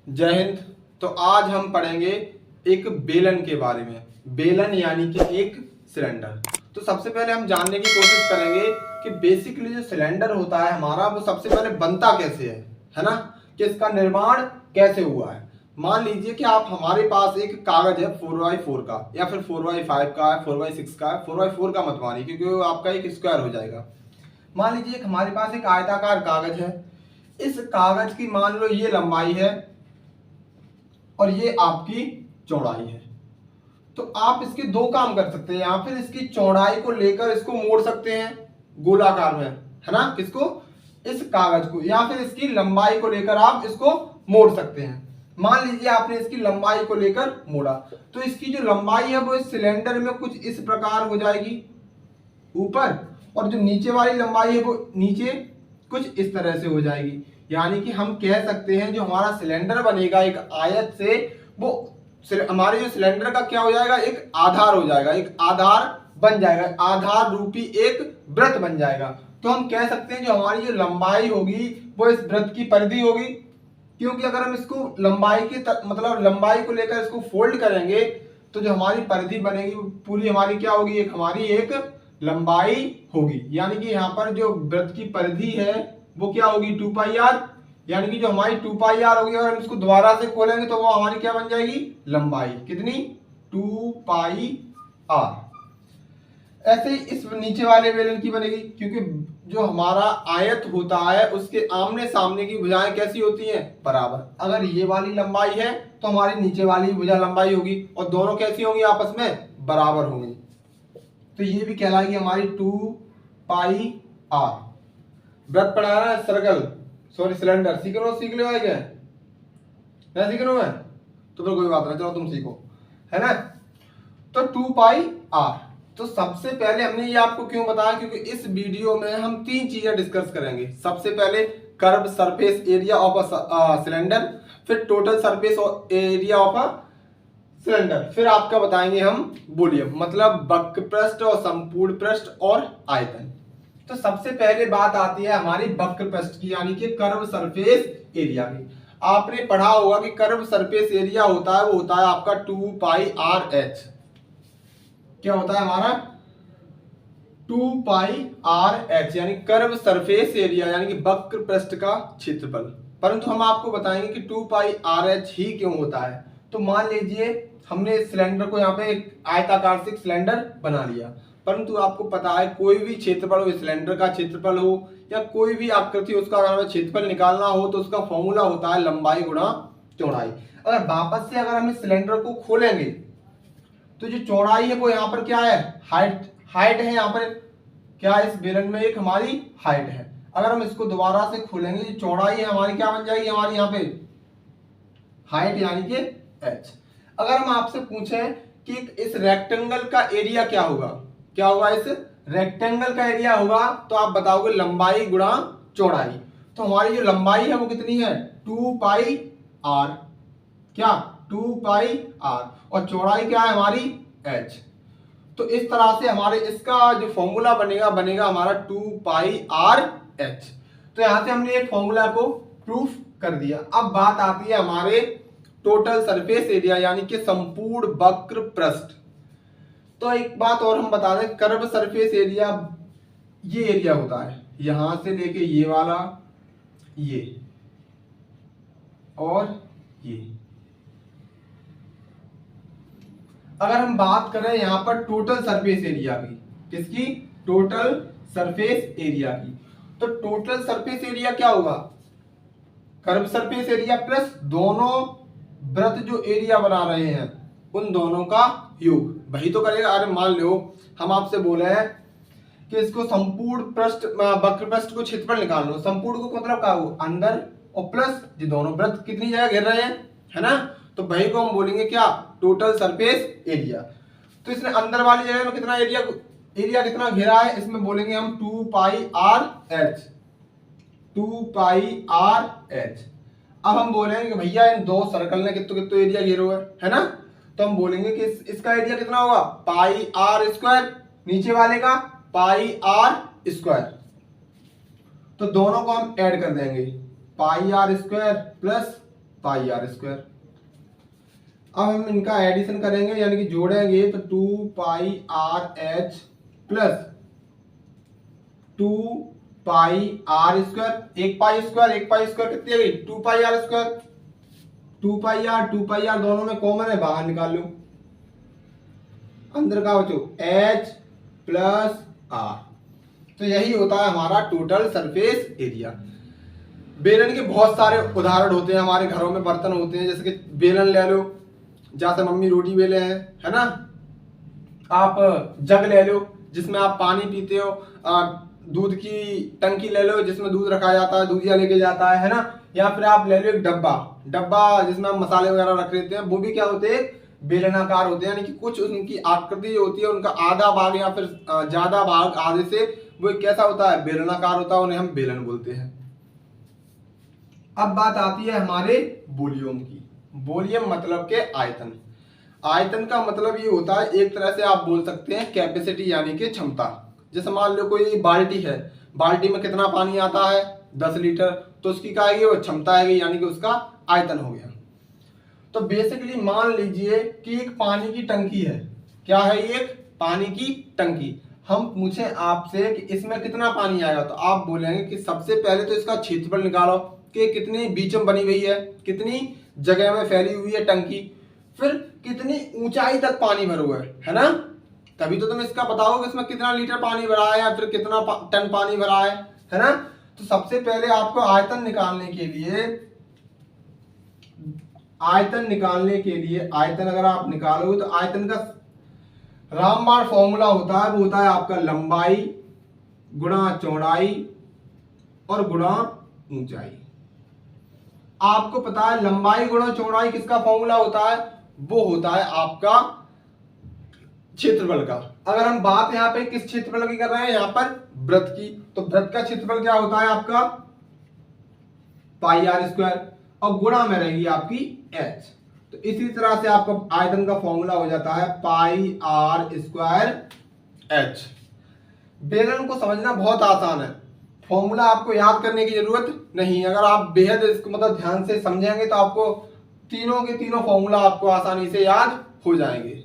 जय हिंद। तो आज हम पढ़ेंगे एक बेलन के बारे में। बेलन यानी कि एक सिलेंडर। तो सबसे पहले हम जानने की कोशिश करेंगे कि बेसिकली जो सिलेंडर होता है हमारा, वो सबसे पहले बनता कैसे है ना, कि इसका निर्माण कैसे हुआ है। मान लीजिए कि आप, हमारे पास एक कागज है 4x4 का, या फिर 4x5 का है, 4x6 का है। 4x4 का मत मानिए क्योंकि वो आपका एक स्क्वायर हो जाएगा। मान लीजिए हमारे पास एक आयताकार कागज है। इस कागज की मान लो ये लंबाई है और ये आपकी चौड़ाई है। तो आप इसके दो काम कर सकते हैं, या फिर इसकी चौड़ाई को लेकर इसको मोड़ सकते हैं गोलाकार में, है ना, किसको, इस कागज को, या फिर इसकी लंबाई को लेकर आप इसको मोड़ सकते हैं। मान लीजिए आपने इसकी लंबाई को लेकर मोड़ा, तो इसकी जो लंबाई है वो इस सिलेंडर में कुछ इस प्रकार हो जाएगी ऊपर, और जो नीचे वाली लंबाई है वो नीचे कुछ इस तरह से हो जाएगी। यानी कि हम कह सकते हैं जो हमारा सिलेंडर बनेगा एक आयत से, वो हमारे जो सिलेंडर का क्या हो जाएगा, एक आधार हो जाएगा, एक आधार बन जाएगा, आधार रूपी एक वृत्त बन जाएगा। तो हम कह सकते हैं जो हमारी जो लंबाई होगी वो इस वृत्त की परिधि होगी, क्योंकि अगर हम इसको लंबाई की मतलब लंबाई को लेकर इसको फोल्ड करेंगे तो जो हमारी परिधि बनेगी पूरी हमारी क्या होगी, एक हमारी एक लंबाई होगी। यानी कि यहाँ पर जो वृत्त की परिधि है वो क्या होगी, 2πr। यानी कि जो हमारी 2πr होगी, अगर हम इसको दोबारा से खोलेंगे तो वो हमारी क्या बन जाएगी, लंबाई कितनी, 2πr। ऐसे ही इस नीचे वाले बेलन की बनेगी, क्योंकि जो हमारा आयत होता है उसके आमने सामने की भुजाएं कैसी होती हैं, बराबर। अगर ये वाली लंबाई है तो हमारी नीचे वाली भुजा लंबाई होगी, और दोनों कैसी होंगी, आपस में बराबर होंगी। तो ये भी कहलाएगी हमारी 2πr। वृत्त पढ़ा रहा है, सर्कल, सॉरी सिलेंडर, सीख लो है क्या, मैं सीख रहा हूं, तो फिर कोई बात नहीं, चलो तुम सीखो, है ना। तो 2πr। तो सबसे पहले हमने ये आपको क्यों बताया, क्योंकि इस वीडियो में हम तीन चीजें डिस्कस करेंगे। सबसे पहले curve surface area of a cylinder, फिर total surface area of a cylinder, फिर आपका बताएंगे हम वॉल्यूम, मतलब वक्र पृष्ठ और संपूर्ण पृष्ठ और आयतन। तो सबसे पहले बात आती है हमारी वक्र पृष्ठ की, यानी कि कर्व सरफेस एरिया की। आपने पढ़ा होगा कि कर्व सरफेस एरिया होता है, वो होता है आपका 2πrh। क्या होता है हमारा, 2πrh, यानी कर्व सरफेस एरिया, यानी कि वक्र पृष्ठ का क्षेत्रफल। परंतु हम आपको बताएंगे कि 2πrh ही क्यों होता है। तो मान लीजिए हमने इस सिलेंडर को यहाँ पे एक आयताकार से सिलेंडर बना लिया, परंतु आपको पता है कोई भी क्षेत्रफल हो, सिलेंडर का क्षेत्रफल हो या कोई भी आकृति, उसका अगर हमें क्षेत्रफल निकालना हो तो उसका फॉर्मूला होता है लंबाई गुणा चौड़ाई। अगर वापस से अगर हम इस सिलेंडर को खोलेंगे तो जो चौड़ाई है वो यहाँ पर क्या है, हाइट है। यहाँ पर क्या, इस बेलन में एक हमारी हाइट है। अगर हम इसको दोबारा से खोलेंगे, जो चौड़ाई है हमारी क्या बन जाएगी, हमारी यहाँ पे हाइट, यानी कि h। अगर हम आपसे पूछें कि इस रेक्टेंगल का एरिया क्या होगा, क्या होगा, इस रेक्टेंगल का एरिया होगा, तो आप बताओगे लंबाई गुणा चौड़ाई। तो हमारी जो लंबाई है वो कितनी है, 2πr, क्या, 2πr, और चौड़ाई क्या है हमारी, h। तो इस तरह से हमारे इसका जो फॉर्मूला बनेगा हमारा 2πrh। तो यहां से हमने एक फॉर्मूला को प्रूफ कर दिया। अब बात आती है हमारे टोटल सरफेस एरिया, यानी कि संपूर्ण वक्र पृष्ठ। तो एक बात और हम बता दें, कर्व सरफेस एरिया ये एरिया होता है, यहां से लेके ये वाला, ये और ये। अगर हम बात करें यहां पर टोटल सरफेस एरिया की, किसकी, टोटल सरफेस एरिया की, तो टोटल सरफेस एरिया क्या होगा, कर्व सरफेस एरिया प्लस दोनों वृत्त जो एरिया बना रहे हैं उन दोनों का योग, वही तो करेगा। अरे मान लो हम आपसे बोले हैं कि इसको संपूर्ण पृष्ठ, वक्र पृष्ठ को क्षेत्रफल निकाल लो। संपूर्ण को मतलब क्या हो, अंदर, और प्लस ये दोनों वृत्त कितनी जगह घेर रहे हैं, है ना, तो वही को हम बोलेंगे क्या, टोटल सरफेस एरिया। तो इसने अंदर वाली जगह में कितना एरिया कितना घेरा है, इसमें बोलेंगे हम 2πrh, 2πrh। अब हम बोलेंगे कि भैया इन दो सर्कल ने कितना एरिया घेरो है ना, तो हम बोलेंगे कि इसका एरिया कितना होगा, πr², नीचे वाले का πr²। तो दोनों को हम ऐड कर देंगे, πr² plus pi r square. अब हम इनका एडिशन करेंगे यानी कि जोड़ेंगे तो 2 pi r h plus 2 pi r square. एक पाई स्क्वायर कितनी है? 2 pi r square. 2 pi r दोनों में कॉमन है, बाहर निकाल लो। अंदर का बचो एच प्लस आर। तो यही होता है हमारा टोटल सरफेस एरिया। बेलन के बहुत सारे उदाहरण होते हैं हमारे घरों में, बर्तन होते हैं जैसे कि बेलन ले लो, जैसे मम्मी रोटी बेले हैं, है ना। आप जग ले लो जिसमें आप पानी पीते हो, दूध की टंकी ले लो जिसमें दूध रखा जाता है, दूधिया लेके जाता है ना। या फिर आप ले लो एक डब्बा जिसमें हम मसाले वगैरह रख लेते हैं, वो भी क्या होते हैं? बेलनाकार होते हैं। यानी कि कुछ उनकी आकृति जो होती है उनका आधा भाग या फिर ज्यादा भाग आधे से वो कैसा होता है? बेलनाकार होता है, उन्हें हम बेलन बोलते हैं। अब बात आती है हमारे वॉल्यूम की। वॉल्यूम मतलब के आयतन। आयतन का मतलब ये होता है, एक तरह से आप बोल सकते हैं कैपेसिटी यानी कि क्षमता। जैसे मान लो कोई बाल्टी है, बाल्टी में कितना पानी आता है? 10 लीटर। तो उसकी क्या आएगी? वो क्षमता आएगी, यानी कि उसका आयतन हो गया। तो बेसिकली मान लीजिए कि एक पानी की टंकी है। क्या है? एक पानी की टंकी। हम पूछे आपसे कि इसमें कितना पानी आएगा, तो आप बोलेंगे कि सबसे पहले तो इसका क्षेत्रफल निकालो कि कितनी बीच में बनी हुई है, कितनी जगह में फैली हुई है टंकी, फिर कितनी ऊंचाई तक पानी भरा हुआ है ना। तभी तो तुम इसका बताओगे इसमें कितना लीटर पानी भरा है या फिर कितना टन पानी भरा है ना। तो सबसे पहले आपको आयतन निकालने के लिए आयतन अगर आप निकालोगे तो आयतन का रामबाण फॉर्मूला होता है, वो होता है आपका लंबाई गुणा चौड़ाई और गुणा ऊंचाई। आपको पता है लंबाई गुणा चौड़ाई किसका फॉर्मूला होता है? वो होता है आपका क्षेत्रफल का। अगर हम बात यहाँ पे किस क्षेत्रफल की कर रहे हैं? यहाँ पर वृत्त की। तो वृत्त का क्षेत्रफल क्या होता है आपका? पाई आर स्क्वायर, और गुणा में रहेगी आपकी एच। तो इसी तरह से आपका आयतन का फॉर्मूला हो जाता है पाई आर स्क्वायर एच। बेलन को समझना बहुत आसान है, फॉर्मूला आपको याद करने की जरूरत नहीं। अगर आप बेहद इसको मतलब ध्यान से समझेंगे तो आपको तीनों के तीनों फॉर्मूला आपको आसानी से याद हो जाएंगे।